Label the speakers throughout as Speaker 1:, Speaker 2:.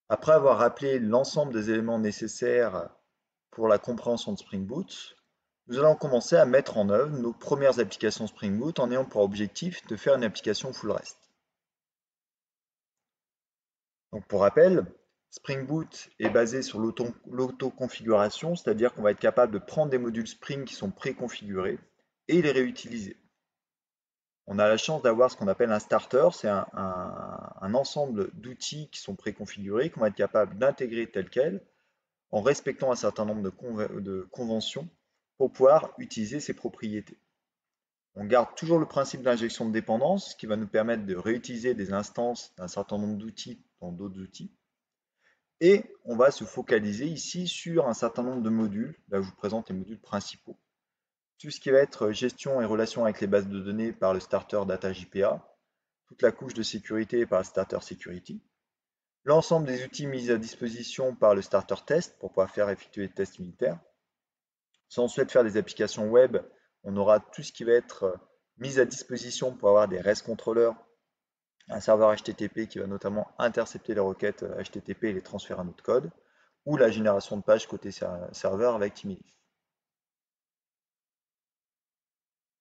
Speaker 1: Après avoir rappelé l'ensemble des éléments nécessaires pour la compréhension de Spring Boot, nous allons commencer à mettre en œuvre nos premières applications Spring Boot en ayant pour objectif de faire une application full REST. Donc pour rappel, Spring Boot est basé sur l'auto-configuration, c'est-à-dire qu'on va être capable de prendre des modules Spring qui sont préconfigurés et les réutiliser. On a la chance d'avoir ce qu'on appelle un starter, c'est un ensemble d'outils qui sont préconfigurés, qu'on va être capable d'intégrer tel quel, en respectant un certain nombre de conventions pour pouvoir utiliser ces propriétés. On garde toujours le principe d'injection de dépendance qui va nous permettre de réutiliser des instances d'un certain nombre d'outils dans d'autres outils. Et on va se focaliser ici sur un certain nombre de modules. Là, je vous présente les modules principaux. Tout ce qui va être gestion et relation avec les bases de données par le starter Data JPA, toute la couche de sécurité par le starter Security, l'ensemble des outils mis à disposition par le starter test pour pouvoir faire effectuer des tests unitaires. Si on souhaite faire des applications web, on aura tout ce qui va être mis à disposition pour avoir des REST controllers, un serveur HTTP qui va notamment intercepter les requêtes HTTP et les transférer à notre code, ou la génération de pages côté serveur avec Timidif.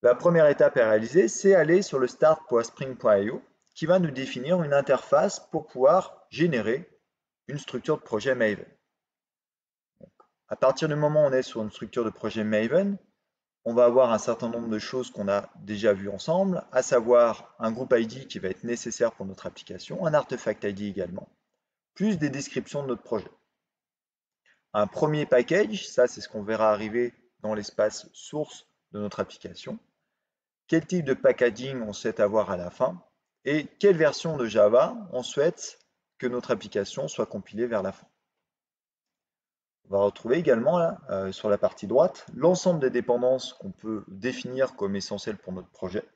Speaker 1: La première étape à réaliser, c'est aller sur le start.spring.io qui va nous définir une interface pour pouvoir générer une structure de projet Maven. Donc, à partir du moment où on est sur une structure de projet Maven, on va avoir un certain nombre de choses qu'on a déjà vues ensemble, à savoir un groupe ID qui va être nécessaire pour notre application, un artefact ID également, plus des descriptions de notre projet. Un premier package, ça c'est ce qu'on verra arriver dans l'espace source de notre application. Quel type de packaging on souhaite avoir à la fin et quelle version de Java on souhaite que notre application soit compilée vers la fin. On va retrouver également là, sur la partie droite l'ensemble des dépendances qu'on peut définir comme essentielles pour notre projet.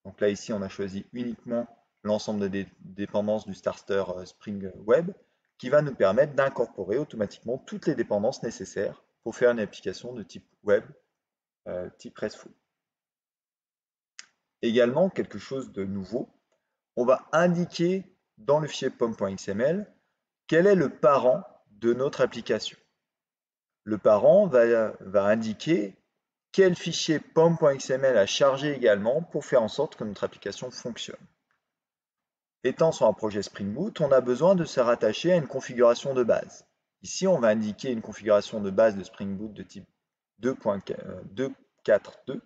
Speaker 1: Donc là ici on a choisi uniquement l'ensemble des dépendances du starter Spring Web qui va nous permettre d'incorporer automatiquement toutes les dépendances nécessaires pour faire une application de type web, type RESTful. Également, quelque chose de nouveau, on va indiquer dans le fichier pom.xml quel est le parent de notre application. Le parent va indiquer quel fichier pom.xml à charger également pour faire en sorte que notre application fonctionne. Étant sur un projet Spring Boot, on a besoin de se rattacher à une configuration de base. Ici, on va indiquer une configuration de base de Spring Boot de type 2.4.2,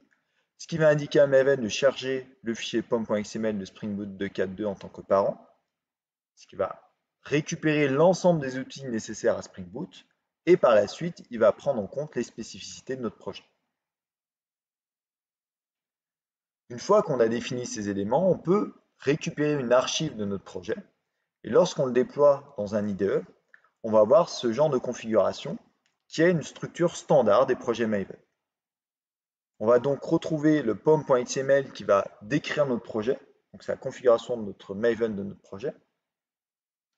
Speaker 1: ce qui va indiquer à Maven de charger le fichier pom.xml de Spring Boot 2.4.2 en tant que parent, ce qui va récupérer l'ensemble des outils nécessaires à Spring Boot, et par la suite, il va prendre en compte les spécificités de notre projet. Une fois qu'on a défini ces éléments, on peut récupérer une archive de notre projet, et lorsqu'on le déploie dans un IDE, on va avoir ce genre de configuration qui est une structure standard des projets Maven. On va donc retrouver le pom.xml qui va décrire notre projet, donc c'est la configuration de notre Maven de notre projet.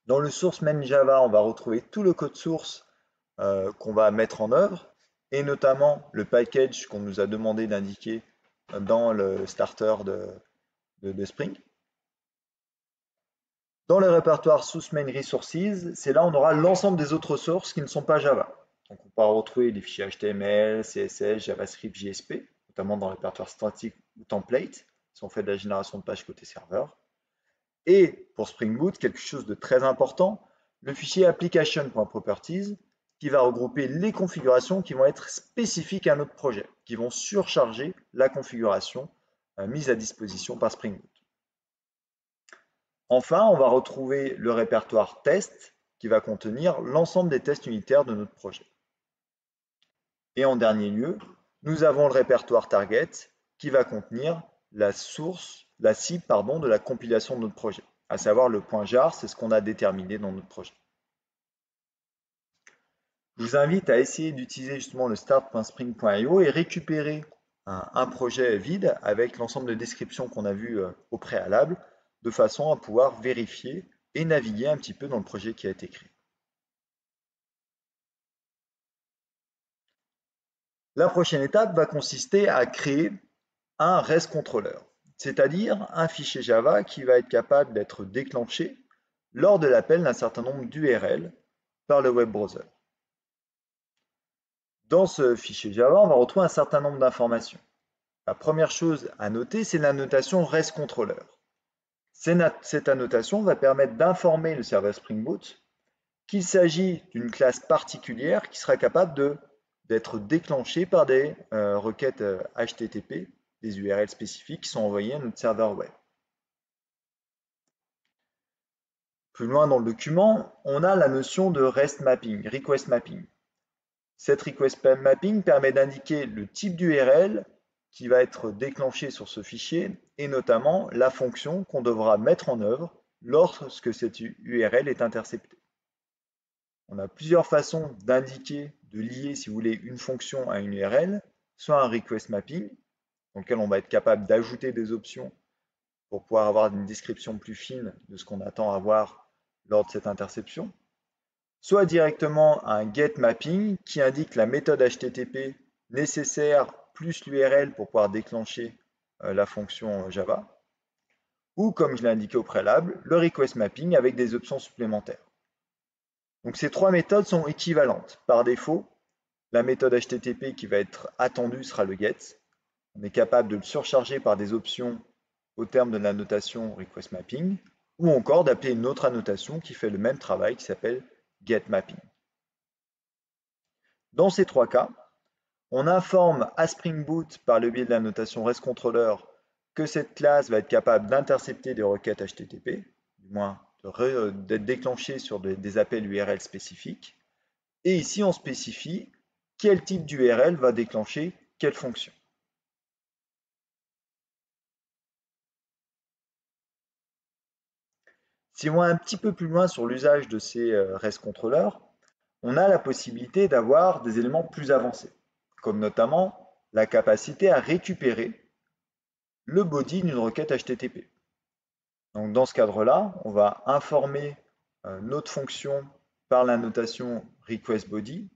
Speaker 1: Dans le source main Java, on va retrouver tout le code source qu'on va mettre en œuvre, et notamment le package qu'on nous a demandé d'indiquer dans le starter de Spring. Dans le répertoire source main resources, c'est là où on aura l'ensemble des autres sources qui ne sont pas Java. Donc on pourra retrouver des fichiers HTML, CSS, JavaScript, JSP, notamment dans le répertoire statique ou template, si on fait de la génération de pages côté serveur. Et pour Spring Boot, quelque chose de très important, le fichier application.properties qui va regrouper les configurations qui vont être spécifiques à notre projet, qui vont surcharger la configuration mise à disposition par Spring Boot. Enfin, on va retrouver le répertoire test qui va contenir l'ensemble des tests unitaires de notre projet. Et en dernier lieu, nous avons le répertoire target qui va contenir la cible de la compilation de notre projet, à savoir le point jar, c'est ce qu'on a déterminé dans notre projet. Je vous invite à essayer d'utiliser justement le start.spring.io et récupérer un projet vide avec l'ensemble de descriptions qu'on a vues au préalable, de façon à pouvoir vérifier et naviguer un petit peu dans le projet qui a été créé. La prochaine étape va consister à créer un REST controller, c'est-à-dire un fichier Java qui va être capable d'être déclenché lors de l'appel d'un certain nombre d'URL par le web browser. Dans ce fichier Java, on va retrouver un certain nombre d'informations. La première chose à noter, c'est la notation REST-controller. Cette annotation va permettre d'informer le serveur Spring Boot qu'il s'agit d'une classe particulière qui sera capable d'être déclenchée par des requêtes HTTP, des URL spécifiques qui sont envoyées à notre serveur web. Plus loin dans le document, on a la notion de REST mapping, request mapping. Cette request mapping permet d'indiquer le type d'URL qui va être déclenché sur ce fichier et notamment la fonction qu'on devra mettre en œuvre lorsque cette URL est interceptée. On a plusieurs façons d'indiquer, de lier, si vous voulez, une fonction à une URL, soit un request mapping, dans lequel on va être capable d'ajouter des options pour pouvoir avoir une description plus fine de ce qu'on attend avoir lors de cette interception, soit directement un get mapping qui indique la méthode HTTP nécessaire plus l'URL pour pouvoir déclencher la fonction Java, ou comme je l'ai indiqué au préalable, le request mapping avec des options supplémentaires. Donc ces trois méthodes sont équivalentes. Par défaut, la méthode HTTP qui va être attendue sera le get. On est capable de le surcharger par des options au terme de la notation request mapping, ou encore d'appeler une autre annotation qui fait le même travail qui s'appelle get mapping. Dans ces trois cas, on informe à Spring Boot par le biais de la notation REST-controller que cette classe va être capable d'intercepter des requêtes HTTP, du moins d'être déclenchée sur des appels URL spécifiques. Et ici, on spécifie quel type d'URL va déclencher quelle fonction. Si on va un petit peu plus loin sur l'usage de ces REST controllers, on a la possibilité d'avoir des éléments plus avancés, comme notamment la capacité à récupérer le body d'une requête HTTP. Donc dans ce cadre-là, on va informer notre fonction par la notation requestBody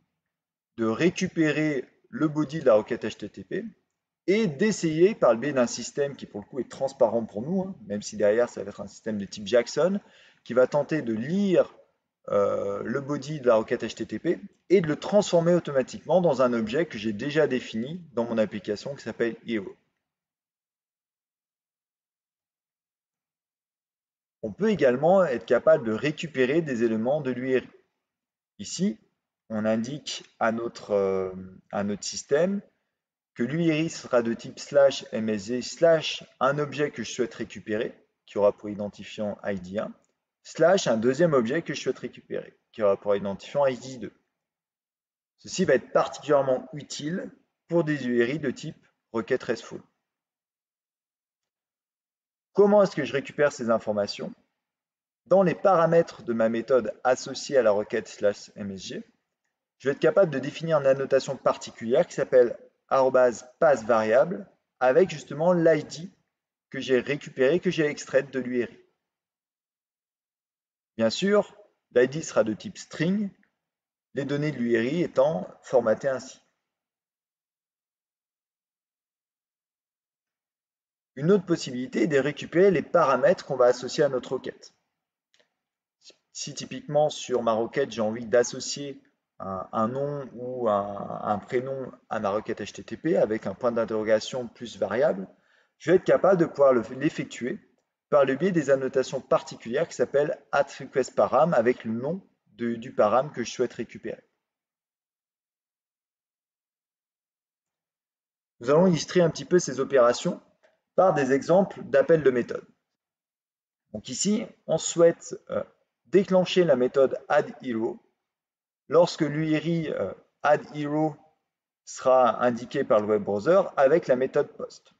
Speaker 1: de récupérer le body de la requête HTTP et d'essayer, par le biais d'un système qui pour le coup est transparent pour nous, même si derrière ça va être un système de type Jackson, qui va tenter de lire le body de la requête HTTP et de le transformer automatiquement dans un objet que j'ai déjà défini dans mon application qui s'appelle Hero. On peut également être capable de récupérer des éléments de l'URI. Ici, on indique à notre système que l'URI sera de type /msg / un objet que je souhaite récupérer, qui aura pour identifiant ID1, / un deuxième objet que je souhaite récupérer, qui aura pour identifiant ID2. Ceci va être particulièrement utile pour des URI de type requête RESTful. Comment est-ce que je récupère ces informations? Dans les paramètres de ma méthode associée à la requête /msg, je vais être capable de définir une annotation particulière qui s'appelle @passVariable avec justement l'ID que j'ai récupéré, que j'ai extraite de l'URI. Bien sûr, l'ID sera de type string, les données de l'URI étant formatées ainsi. Une autre possibilité est de récupérer les paramètres qu'on va associer à notre requête. Si typiquement sur ma requête, j'ai envie d'associer un nom ou un prénom à ma requête HTTP avec un point d'interrogation plus variable, je vais être capable de pouvoir l'effectuer par le biais des annotations particulières qui s'appellent @requestParam avec le nom du param que je souhaite récupérer. Nous allons illustrer un petit peu ces opérations par des exemples d'appels de méthode. Donc ici, on souhaite déclencher la méthode addHero lorsque l'URI addHero sera indiqué par le web browser avec la méthode post.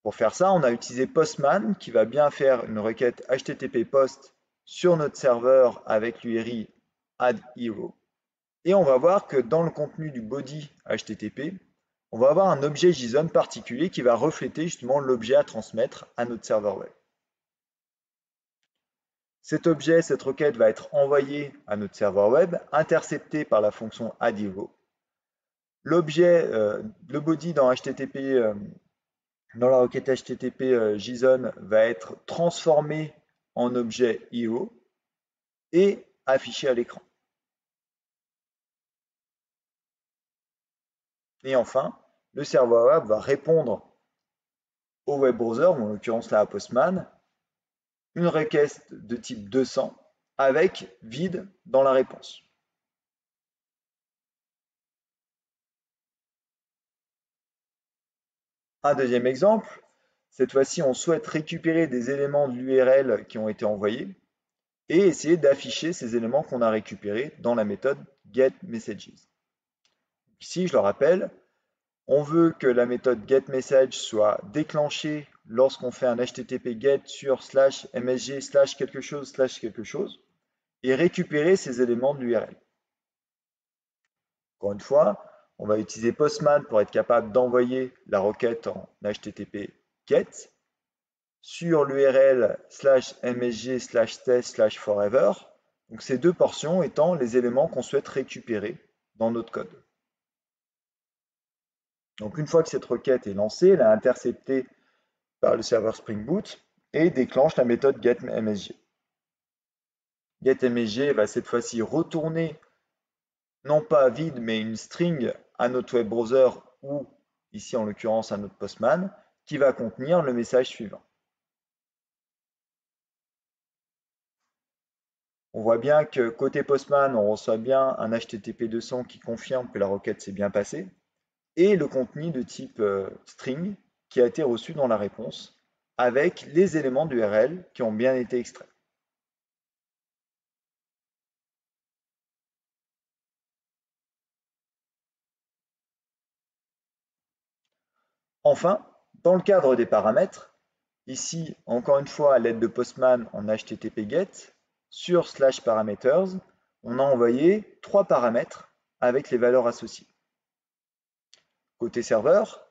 Speaker 1: Pour faire ça, on a utilisé Postman qui va bien faire une requête HTTP post sur notre serveur avec l'URI addHero. Et on va voir que dans le contenu du body HTTP, on va avoir un objet JSON particulier qui va refléter justement l'objet à transmettre à notre serveur web. Cet objet, cette requête va être envoyée à notre serveur web, interceptée par la fonction addHero. L'objet, le body dans HTTP, dans la requête HTTP JSON va être transformé en objet IO et affiché à l'écran. Et enfin, le serveur web va répondre au web browser, ou en l'occurrence là à Postman, une requête de type 200 avec vide dans la réponse. Un deuxième exemple, cette fois-ci on souhaite récupérer des éléments de l'URL qui ont été envoyés et essayer d'afficher ces éléments qu'on a récupérés dans la méthode getMessages. Ici, je le rappelle, on veut que la méthode getMessage soit déclenchée lorsqu'on fait un HTTP GET sur /msg/ quelque chose et récupérer ces éléments de l'URL. Encore une fois, on va utiliser Postman pour être capable d'envoyer la requête en HTTP GET sur l'URL /msg/test/forever. Donc ces deux portions étant les éléments qu'on souhaite récupérer dans notre code. Donc une fois que cette requête est lancée, elle est interceptée par le serveur Spring Boot et déclenche la méthode getMSG. GetMSG va cette fois-ci retourner non pas vide mais une string à notre web browser ou ici en l'occurrence à notre Postman qui va contenir le message suivant. On voit bien que côté Postman, on reçoit bien un HTTP 200 qui confirme que la requête s'est bien passée et le contenu de type string qui a été reçu dans la réponse avec les éléments d'URL qui ont bien été extraits. Enfin, dans le cadre des paramètres, ici, encore une fois, à l'aide de Postman en HTTP GET, sur /parameters, on a envoyé 3 paramètres avec les valeurs associées. Côté serveur,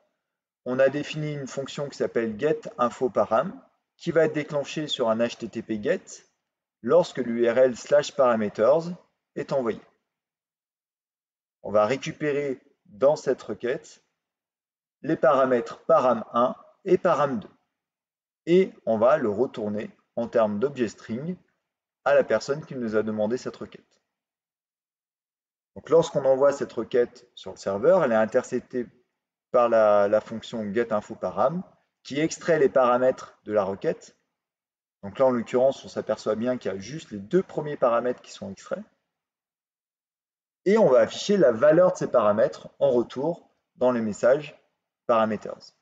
Speaker 1: on a défini une fonction qui s'appelle getInfoParam, qui va être déclenchée sur un HTTP GET lorsque l'URL /parameters est envoyé. On va récupérer dans cette requête les paramètres param1 et param2. Et on va le retourner en termes d'objet string à la personne qui nous a demandé cette requête. Donc lorsqu'on envoie cette requête sur le serveur, elle est interceptée par la fonction getInfoParam qui extrait les paramètres de la requête. Donc là, en l'occurrence, on s'aperçoit bien qu'il y a juste les 2 premiers paramètres qui sont extraits. Et on va afficher la valeur de ces paramètres en retour dans les messages parameters.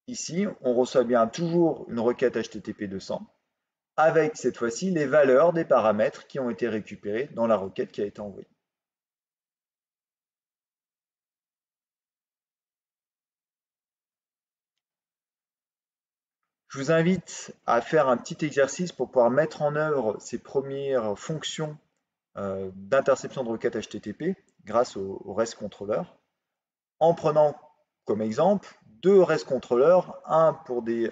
Speaker 1: Ici, on reçoit bien toujours une requête HTTP 200 avec cette fois-ci les valeurs des paramètres qui ont été récupérés dans la requête qui a été envoyée. Je vous invite à faire un petit exercice pour pouvoir mettre en œuvre ces premières fonctions d'interception de requêtes HTTP grâce au REST controller en prenant comme exemple 2 REST controllers, un pour des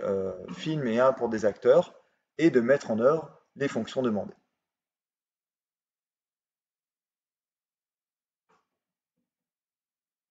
Speaker 1: films et un pour des acteurs, et de mettre en œuvre les fonctions demandées.